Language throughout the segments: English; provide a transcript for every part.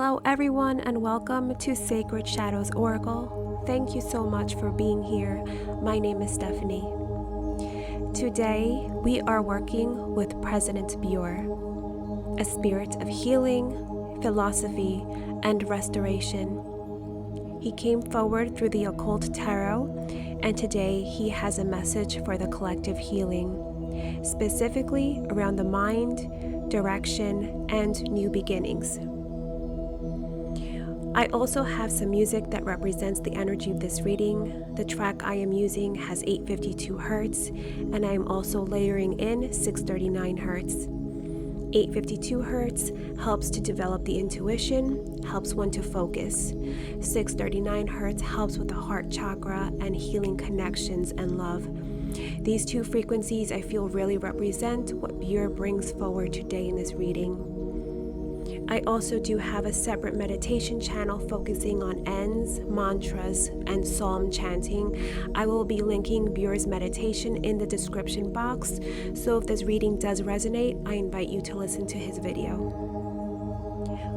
Hello everyone and welcome to Sacred Shadows Oracle. Thank you so much for being here. My name is Stephanie. Today we are working with President Buer, a spirit of healing, philosophy, and restoration. He came forward through the Occult Tarot, and today he has a message for the collective healing, specifically around the mind, direction, and new beginnings. I also have some music that represents the energy of this reading. The track I am using has 852 Hz, and I am also layering in 639 Hz. 852 Hz helps to develop the intuition, helps one to focus. 639 Hz helps with the heart chakra and healing connections and love. These two frequencies I feel really represent what Buer brings forward today in this reading. I also do have a separate meditation channel focusing on ends, mantras, and psalm chanting. I will be linking Buer's meditation in the description box, so if this reading does resonate, I invite you to listen to his video.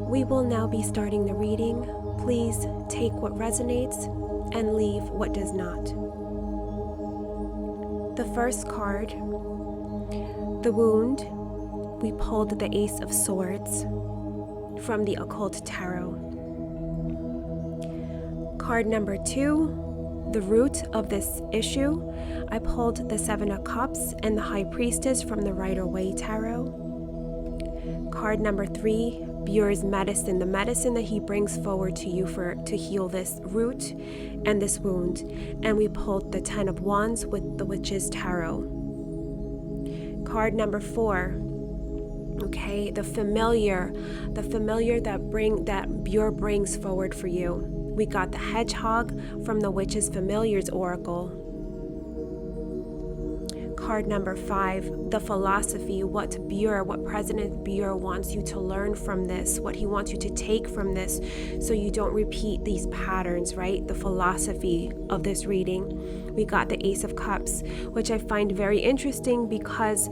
We will now be starting the reading. Please take what resonates and leave what does not. The first card, the wound, we pulled the Ace of Swords from the Occult Tarot. Card number 2, the root of this issue, I pulled the Seven of Cups and the High Priestess from the Waite Tarot. Card number 3, Buer's medicine, the medicine that he brings forward to you to heal this root and this wound. And we pulled the 10 of Wands with the Witch's Tarot. Card number 4, okay, the familiar that Buer brings forward for you. We got the Hedgehog from the Witch's Familiars Oracle. Card number 5, the philosophy, what President Buer wants you to learn from this, what he wants you to take from this so you don't repeat these patterns, right? The philosophy of this reading. We got the Ace of Cups, which I find very interesting because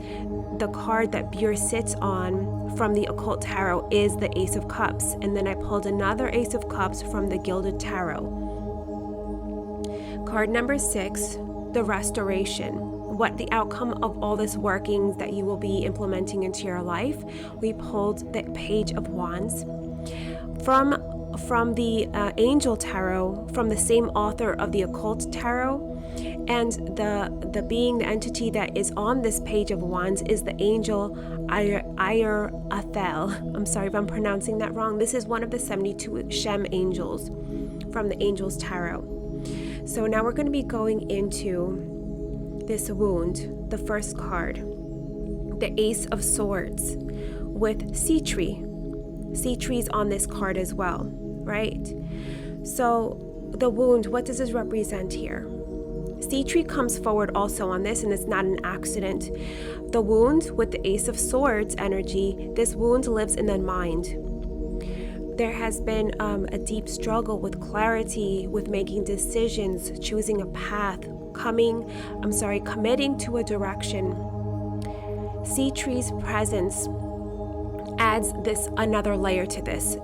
the card that Buer sits on from the Occult Tarot is the Ace of Cups, and then I pulled another Ace of Cups from the Gilded Tarot. Card number 6, the restoration. What the outcome of all this workings that you will be implementing into your life. We pulled the Page of Wands from the Angel Tarot, from the same author of the Occult Tarot, and the being, the entity that is on this Page of Wands is the angel Athel. I'm sorry if I'm pronouncing that wrong. This is one of the 72 Shem angels from the Angels Tarot. So now we're going to be going into this wound. The first card, the Ace of Swords with Sea Tree. Sea Tree's on this card as well, right? So the wound, what does this represent here? Sea Tree comes forward also on this, and it's not an accident. The wound with the Ace of Swords energy, this wound lives in the mind. There has been a deep struggle with clarity, with making decisions, choosing a path, committing to a direction. Sea Tree's presence adds another layer to this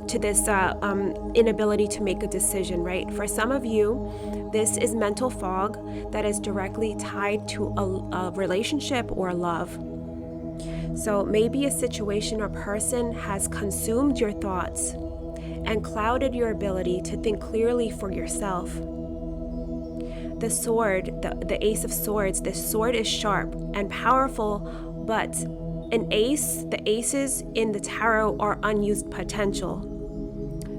inability to make a decision, right? For some of you, this is mental fog that is directly tied to a relationship or love. So maybe a situation or person has consumed your thoughts and clouded your ability to think clearly for yourself. The sword, the Ace of Swords, this sword is sharp and powerful, but the aces in the tarot are unused potential.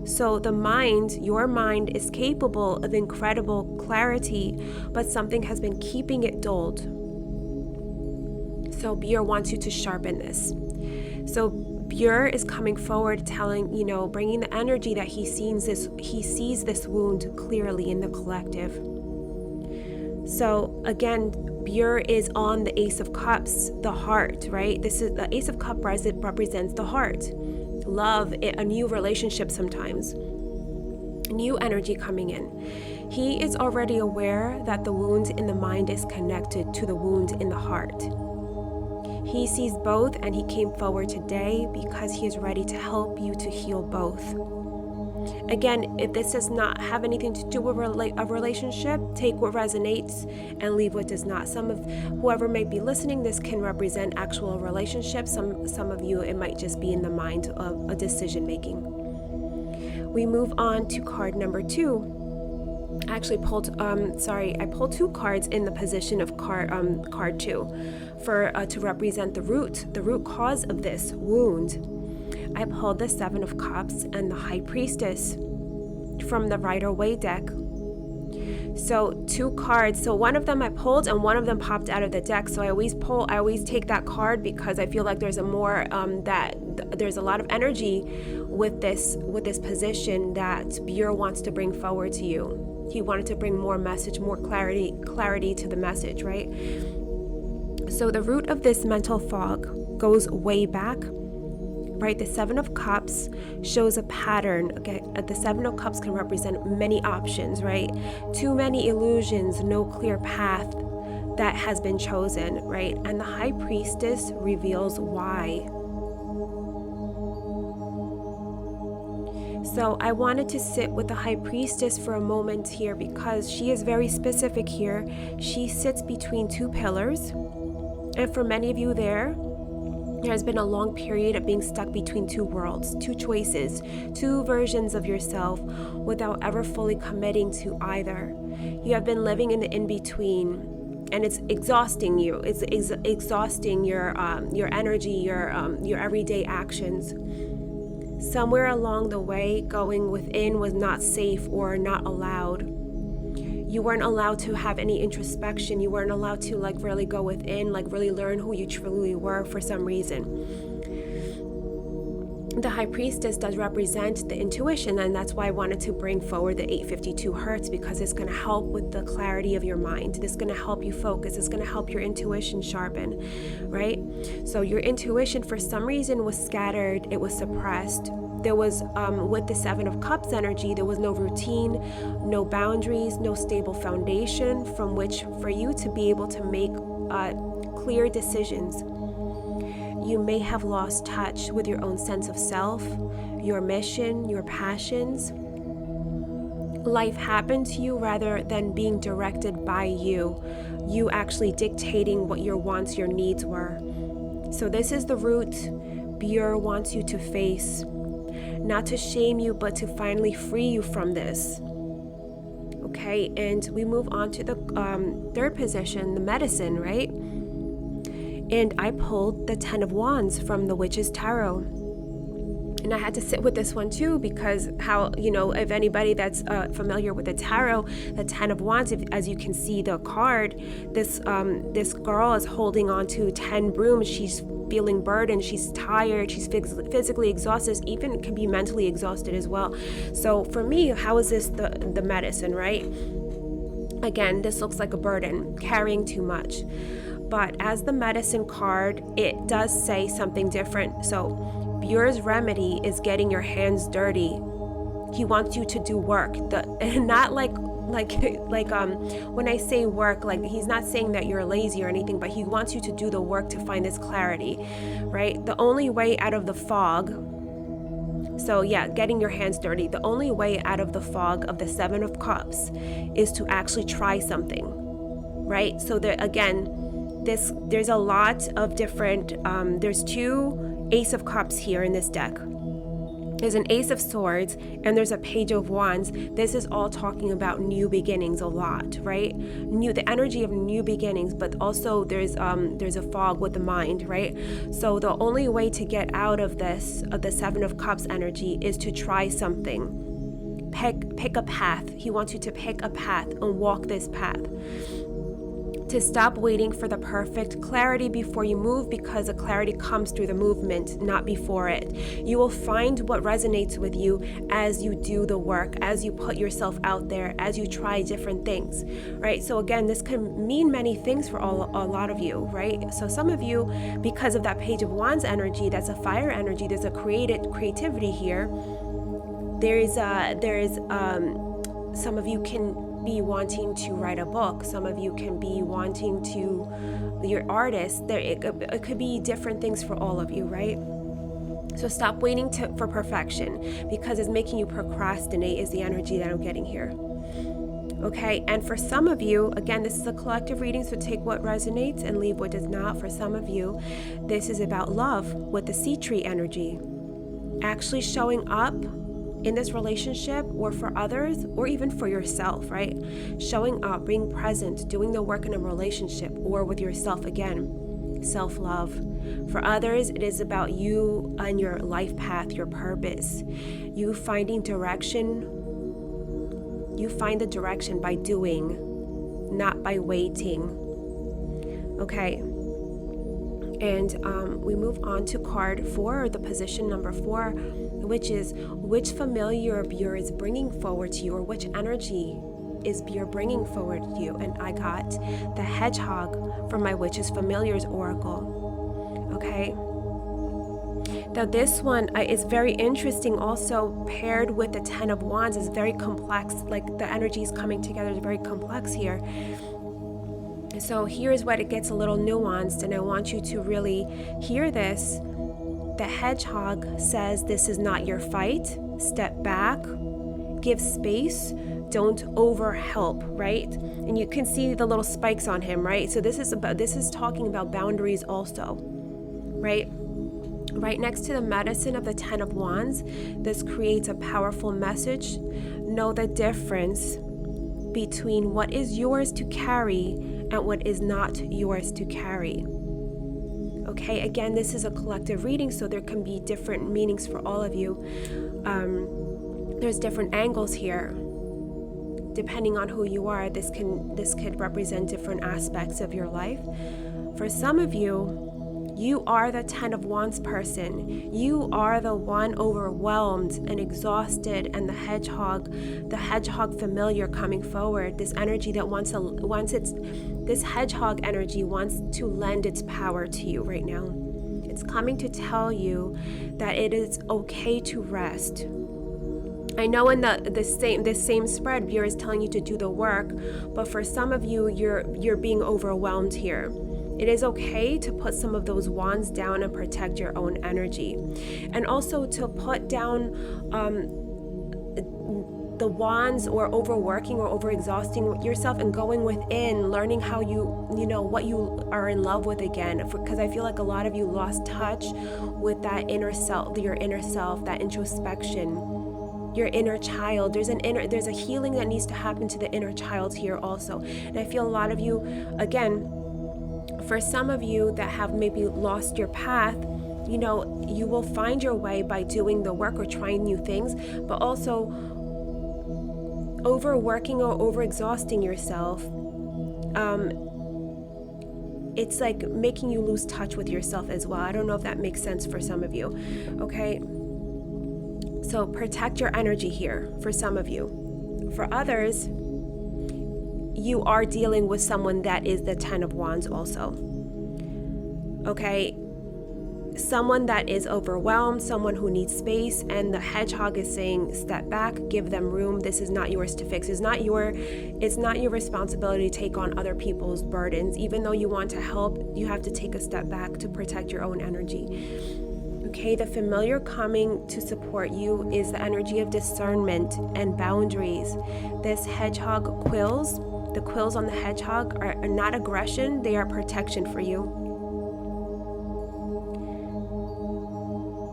So the mind, your mind is capable of incredible clarity, but something has been keeping it dulled. So Buer wants you to sharpen this. So Buer is coming forward bringing the energy that he sees this wound clearly in the collective. So again, Buer is on the Ace of Cups, the heart, right? This is the Ace of Cups represents the heart, love, a new relationship sometimes, new energy coming in. He is already aware that the wound in the mind is connected to the wound in the heart. He sees both, and he came forward today because he is ready to help you to heal both. Again, if this does not have anything to do with a relationship, take what resonates and leave what does not. Some of whoever might be listening, this can represent actual relationships. Some of you, it might just be in the mind of a decision making. We move on to card number 2. I actually pulled, I pulled 2 cards in the position of card 2 to represent the root cause of this wound. I pulled the 7 of Cups and the High Priestess from the Rider-Waite deck. So 2 cards. So one of them I pulled and one of them popped out of the deck. So I always take that card because I feel like there's there's a lot of energy with this position that Buer wants to bring forward to you. He wanted to bring more message, more clarity to the message, right? So the root of this mental fog goes way back, right? The 7 of Cups shows a pattern. Okay, the 7 of Cups can represent many options, right? Too many illusions, no clear path that has been chosen, right? And the High Priestess reveals why. So I wanted to sit with the High Priestess for a moment here because she is very specific here. She sits between 2 pillars. And for many of you there has been a long period of being stuck between 2 worlds, 2 choices, 2 versions of yourself without ever fully committing to either. You have been living in the in-between, and it's exhausting you. It's exhausting your energy, your everyday actions. Somewhere along the way, going within was not safe or not allowed. You weren't allowed to have any introspection. You weren't allowed to really go within, really learn who you truly were for some reason. The High Priestess does represent the intuition, and that's why I wanted to bring forward the 852 Hertz, because it's going to help with the clarity of your mind. It's going to help you focus. It's going to help your intuition sharpen, right? So your intuition, for some reason, was scattered. It was suppressed. There was, with the 7 of Cups energy, there was no routine, no boundaries, no stable foundation from which for you to be able to make clear decisions. You may have lost touch with your own sense of self, your mission, your passions. Life happened to you rather than being directed by you. You actually dictating what your wants, your needs were. So this is the root Buer wants you to face. Not to shame you, but to finally free you from this. Okay, and we move on to the 3rd position, the medicine, right? And I pulled the 10 of Wands from the Witch's Tarot. And I had to sit with this one too, because if anybody that's familiar with the tarot, the 10 of Wands, as you can see the card, this girl is holding on to 10 brooms. She's feeling burdened, she's tired, she's physically exhausted, even can be mentally exhausted as well. So for me, how is this the medicine, right? Again, this looks like a burden, carrying too much. But as the medicine card, it does say something different. So Buer's remedy is getting your hands dirty. He wants you to do work, not like when I say work, he's not saying that you're lazy or anything, but he wants you to do the work to find this clarity, right? The only way out of the fog, so yeah, getting your hands dirty, the only way out of the fog of the 7 of Cups is to actually try something, right? So there, again, there's a lot of different, there's 2 Ace of Cups here in this deck. There's an Ace of Swords and there's a Page of Wands. This is all talking about new beginnings a lot, right? The energy of new beginnings, but also there's a fog with the mind, right? So the only way to get out of this, of the 7 of Cups energy, is to try something. Pick a path. He wants you to pick a path and walk this path. To stop waiting for the perfect clarity before you move, because the clarity comes through the movement, not before it. You will find what resonates with you as you do the work, as you put yourself out there, as you try different things, right? So again, this can mean many things for a lot of you, right? So some of you, because of that Page of Wands energy, that's a fire energy, there's a creativity here. There is some of you can be wanting to write a book. Some of you can be wanting to, you're artists. It could be different things for all of you, right? So stop waiting for perfection, because it's making you procrastinate is the energy that I'm getting here. Okay, and for some of you, again, this is a collective reading, so take what resonates and leave what does not. For some of you, this is about love with the sea tree energy. Actually showing up in this relationship, or for others, or even for yourself, right? Showing up, being present, doing the work in a relationship, or with yourself again. Self-love. For others, it is about you and your life path, your purpose. You finding direction. You find the direction by doing, not by waiting. Okay. And we move on to card 4, or the position number 4, which is which familiar Buer is bringing forward to you, or which energy is Buer bringing forward to you. And I got the hedgehog from my Witch's Familiars Oracle. Okay. Now this one is very interesting, also paired with the 10 of Wands. Is very complex, like the energies coming together is very complex here. So here's what it gets a little nuanced, and I want you to really hear this. The hedgehog says this is not your fight. Step back, give space, don't overhelp, right? And you can see the little spikes on him, right? So this is talking about boundaries also, right? Right next to the medicine of the 10 of Wands, this creates a powerful message. Know the difference between what is yours to carry and what is not yours to carry. Okay, again, this is a collective reading, so there can be different meanings for all of you. There's different angles here. Depending on who you are, this could represent different aspects of your life. For some of you, you are the 10 of Wands person. You are the one overwhelmed and exhausted, and the hedgehog familiar coming forward. This energy that this hedgehog energy wants to lend its power to you right now. It's coming to tell you that it is okay to rest. I know in this same spread, Buer is telling you to do the work, but for some of you, you're being overwhelmed here. It is okay to put some of those wands down and protect your own energy. And also to put down the wands, or overworking or overexhausting yourself, and going within, learning how what you are in love with again. Because I feel like a lot of you lost touch with that inner self, your inner self, that introspection, your inner child. There's a healing that needs to happen to the inner child here also. And I feel a lot of you, again, for some of you that have maybe lost your path, you will find your way by doing the work or trying new things, but also overworking or overexhausting yourself. It's like making you lose touch with yourself as well. I don't know if that makes sense for some of you. Okay. So protect your energy here for some of you. For others, you are dealing with someone that is the 10 of Wands also. Okay, someone that is overwhelmed, someone who needs space, and the hedgehog is saying, step back, give them room. This is not yours to fix. It's not your responsibility to take on other people's burdens. Even though you want to help, you have to take a step back to protect your own energy. Okay, the familiar coming to support you is the energy of discernment and boundaries. This hedgehog quills. The quills on the hedgehog are not aggression, they are protection for you.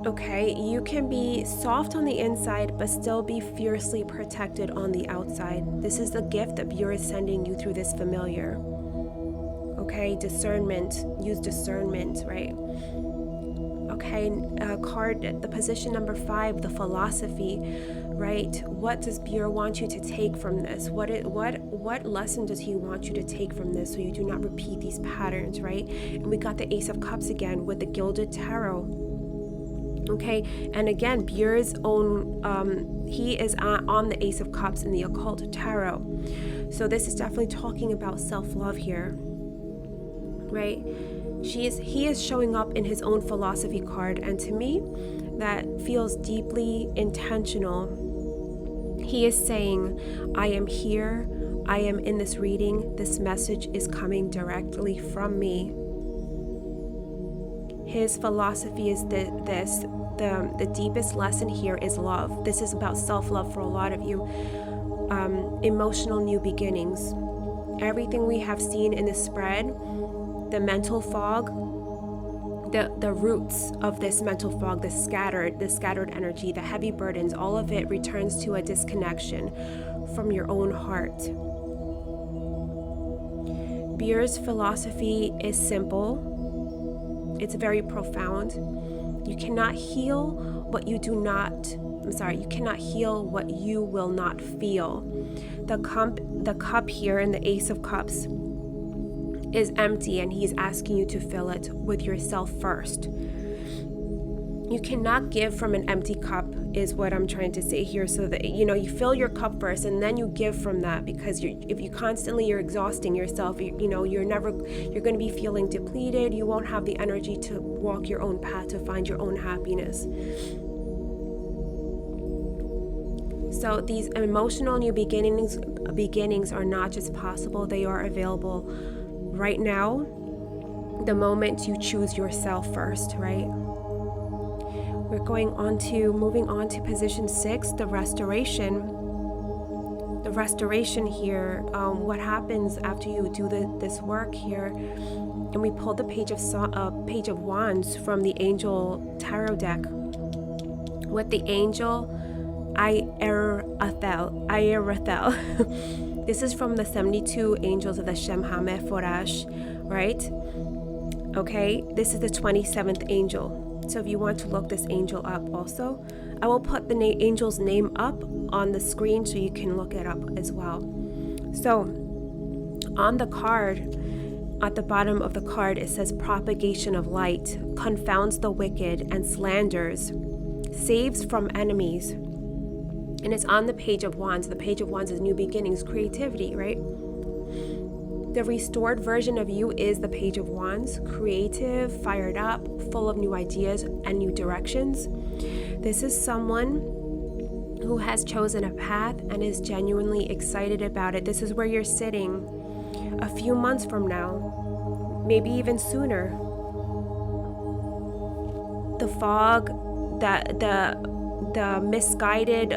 Okay, you can be soft on the inside, but still be fiercely protected on the outside. This is the gift that Buer is sending you through this familiar. Okay, discernment, use discernment, right? Okay, card, the position number 5, the philosophy, right? What does Buer want you to take from this? What lesson does he want you to take from this so you do not repeat these patterns, right? And we got the Ace of Cups again with the Gilded Tarot. Okay, and again, Buer's own, he is on the Ace of Cups in the Occult Tarot. So this is definitely talking about self-love here, right? He is showing up in his own philosophy card, and to me, that feels deeply intentional. He is saying, I am here, I am in this reading, this message is coming directly from me. His philosophy is this, the deepest lesson here is love. This is about self-love for a lot of you. Emotional new beginnings. Everything we have seen in the spread, the mental fog, the roots of this mental fog, the scattered energy, the heavy burdens, all of it returns to a disconnection from your own heart. Buer's philosophy is simple. It's very profound. You cannot heal what you do not, you cannot heal what you will not feel. The cup here in the Ace of Cups is empty, and he's asking you to fill it with yourself first. You cannot give from an empty cup is what I'm trying to say here, so that you fill your cup first and then you give from that, because if you constantly you're exhausting yourself, you're going to be feeling depleted. You won't have the energy to walk your own path, to find your own happiness. So these emotional new beginnings are not just possible, they are available right now, the moment you choose yourself first, right? We're moving on to position 6, the restoration. The restoration here, what happens after you do this work here, and we pulled the Page of Wands from the Angel Tarot deck with the angel Ayerathel. This is from the 72 angels of the Shemhame Forash, right? Okay, this is the 27th angel. So if you want to look this angel up also, I will put the angel's name up on the screen so you can look it up as well. So on the card, at the bottom of the card, it says propagation of light, confounds the wicked and slanders, saves from enemies. And it's on the Page of Wands. The Page of Wands is new beginnings, creativity, right? The restored version of you is the Page of Wands, creative, fired up, full of new ideas and new directions. This is someone who has chosen a path and is genuinely excited about it. This is where you're sitting a few months from now, maybe even sooner. The fog, the misguided,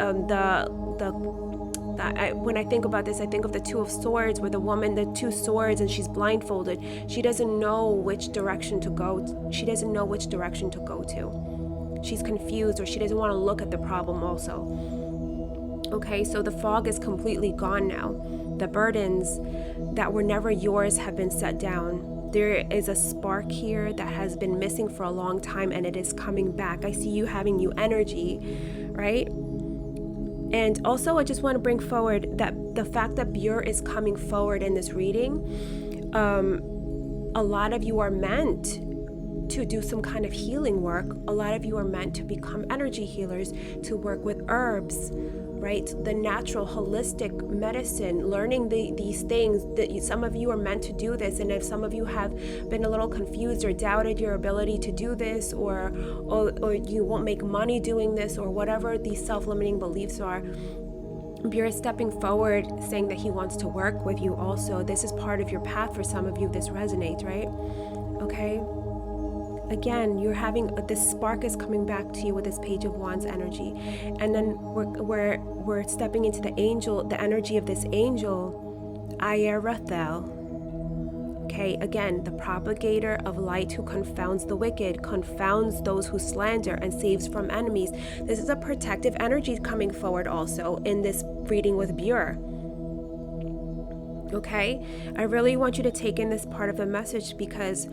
when I think about this, I think of the Two of Swords, where the woman, the two swords, and she's blindfolded. She doesn't know which direction to go. She doesn't know which direction to go to. She's confused, or she doesn't want to look at the problem also. Okay, so the fog is completely gone now. The burdens that were never yours have been set down. There is a spark here that has been missing for a long time, and it is coming back. I see you having new energy, right? And also, I just want to bring forward that the fact that Buer is coming forward in this reading, a lot of you are meant to do some kind of healing work. A lot of you are meant to become energy healers, to work with herbs, right? The natural, holistic medicine, learning these things. That some of you are meant to do this, and if some of you have been a little confused or doubted your ability to do this, or you won't make money doing this, or whatever these self-limiting beliefs are, Buer is stepping forward, saying that he wants to work with you also. This is part of your path. For some of you, this resonates, right? Okay. Again, you're having this spark is coming back to you with this Page of Wands energy, and then we're stepping into the energy of this angel, Ayerathel. Okay, again, the propagator of light who confounds the wicked, confounds those who slander, and saves from enemies. This is a protective energy coming forward also in this reading with Buer. Okay, I really want you to take in this part of the message, because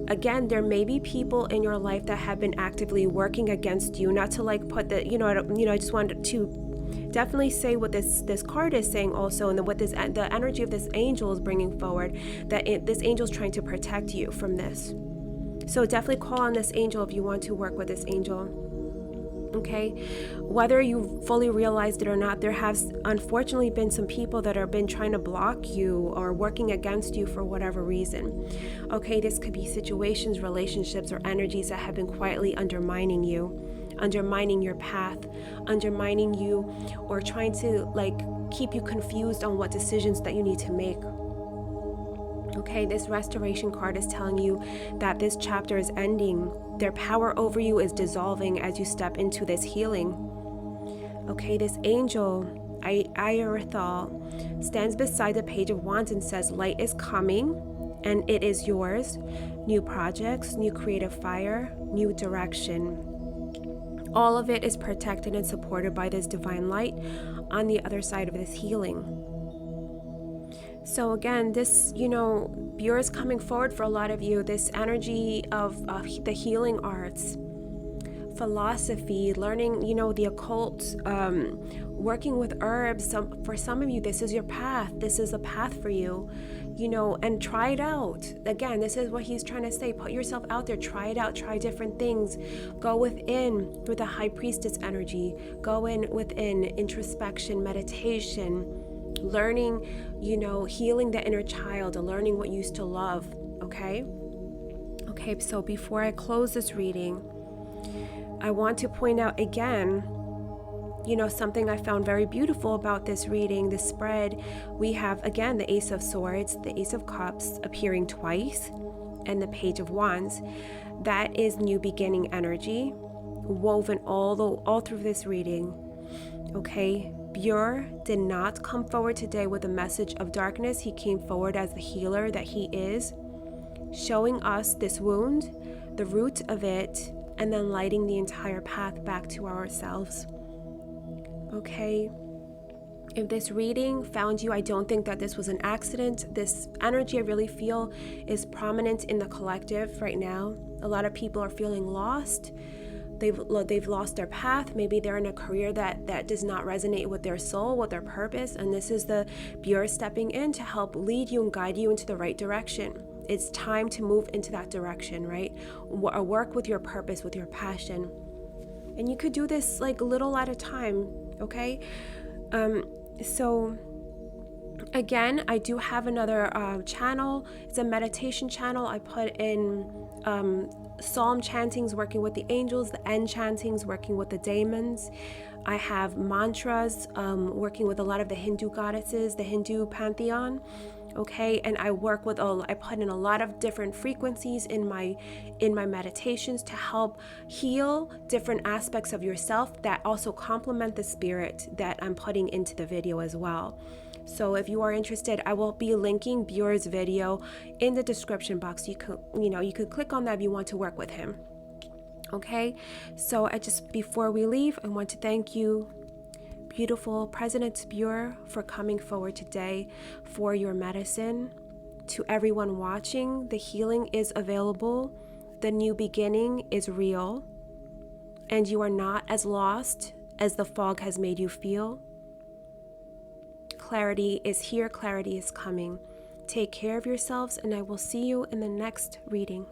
again, there may be people in your life that have been actively working against you. Not to put the, I just wanted to definitely say what this card is saying also, and then what the energy of this angel is bringing forward, that this angel is trying to protect you from this. So definitely call on this angel if you want to work with this angel. Okay, whether you fully realized it or not, there has unfortunately been some people that have been trying to block you or working against you for whatever reason. Okay, this could be situations, relationships, or energies that have been quietly undermining you, undermining your path, undermining you, or trying to keep you confused on what decisions that you need to make. Okay, this restoration card is telling you that this chapter is ending. Their power over you is dissolving as you step into this healing. Okay, this angel, Iarithal, stands beside the Page of Wands and says, light is coming and it is yours. New projects, new creative fire, new direction. All of it is protected and supported by this divine light on the other side of this healing. So again, this, Buer is coming forward for a lot of you. This energy of the healing arts, philosophy, learning, the occult, working with herbs. For some of you, this is your path. This is a path for you, and try it out. Again, this is what he's trying to say. Put yourself out there. Try it out. Try different things. Go within with the High Priestess energy. Go within introspection, meditation, learning, healing the inner child and learning what you used to love. Okay, so before I close this reading, I want to point out again, something I found very beautiful about this reading, this spread. We have, again, the Ace of Swords, the Ace of Cups appearing twice, and the Page of Wands. That is new beginning energy woven all through this reading. Okay, Buer did not come forward today with a message of darkness. He came forward as the healer that he is, showing us this wound, the root of it, and then lighting the entire path back to ourselves. Okay, if this reading found you, I don't think that this was an accident. This energy I really feel is prominent in the collective right now. A lot of people are feeling lost. They've lost their path. Maybe they're in a career that does not resonate with their soul, with their purpose, and this is the Buer stepping in to help lead you and guide you into the right direction. It's time to move into that direction, right? Work with your purpose, with your passion. And you could do this like little at a time, okay? So again, I do have another channel. It's a meditation channel. I put in psalm chantings, working with the angels, the end chantings, working with the demons. I have mantras, working with a lot of the Hindu goddesses, the Hindu pantheon. Okay, and I put in a lot of different frequencies in my meditations to help heal different aspects of yourself that also complement the spirit that I'm putting into the video as well. So if you are interested, I will be linking Buer's video in the description box. You could click on that if you want to work with him. Okay, so before we leave, I want to thank you, beautiful President Buer, for coming forward today for your medicine. To everyone watching, the healing is available. The new beginning is real, and you are not as lost as the fog has made you feel. Clarity is here, clarity is coming. Take care of yourselves, and I will see you in the next reading.